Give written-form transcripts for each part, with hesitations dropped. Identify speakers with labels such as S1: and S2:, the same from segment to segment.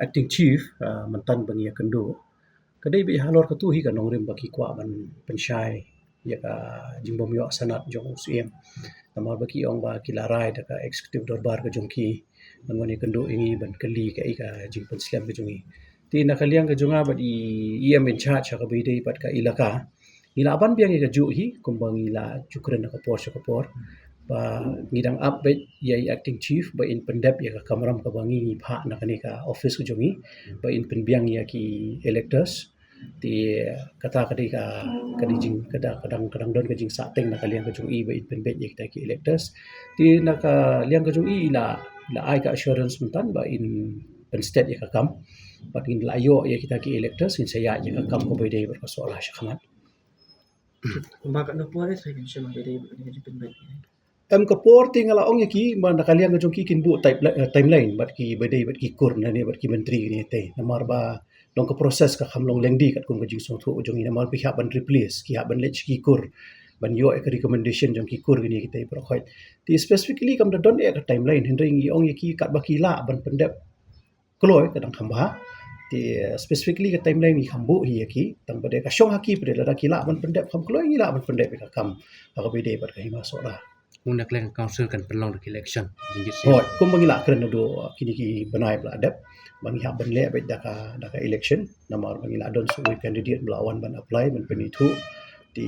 S1: acting chief mantan bang ya kendo kadai bi halor ka tu hi ka nongrim baki kwa ban pensyai ya ka jimbom yo sanat jong usiem namar baki ong ba kilarai da ka executive dorbar ka jongki ban wani kendo ingi ban kali ka ika jingpan slam ka jongi ti na kaliang ka jonga ba i am in charge ka bi dei pat ka ilaka ila ban biang ka ju hi kumbang ila chukren ka por ba ngidang update ya acting chief ba in pendep ya ka kamram ka bangi pha na kani ka office ku jongi ba in penbiang ya ki electors ti kata kadi ka kadi jing kadang kadang don ka jing sateng na kaliang ka jong i ba in penbet ya kita ki electors ti na ka liang ka jong i la ai ka assurance mentan ba in pen state ya ka kam ba in la yo ya kita ki electors in saya ya ka kam ko ba dei ba soal syakhmat
S2: Kumaga na po rin sa akin siya magdadaya ba niya jipin ba?
S1: Kapor tinggal ong yaki man nakaliang ka jong ki kinbu timeline bat ki badai bat ki kur na ni bat ki menteri ni te namar ba dong ka proses ka khamlong lengdi kat kum ka jing song thu jong ni namar pi ban replace ki ban lech ki kur ban yo ek recommendation jong ki kur ni kita pro khoi ti specifically kam da don ek timeline hindring i ong yaki kat bakila ban pendep kloi kadang khamba ti specifically ka timeline ni khambu hi yaki tang bade ka shong haki pre da kila ban pendep kham kloi ni la ban pendep ka kam ka bede bat ka hima so la
S3: Muna klang council kan pelong dak election jinggit
S1: oh kum bangila kren do kini ki banai bla adap bangi ha ban le bet daka election namar bangila don so candidate melawan ban apply ban penitu di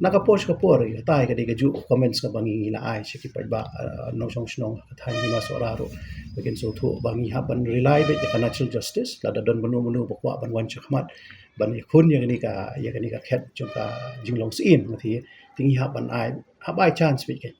S1: naka post ka por ya tai ka de ju comments ka bangi ngila ai shiki pa ba no song snong than ni ma so ra ro bagen so thu bangi ha ban rely bet ka natural justice la da don menu bakwa ban wan chakmat ban khun ya ni ka khet jong ka jinglong sin thi tingi ha ban ai ha bai chance bet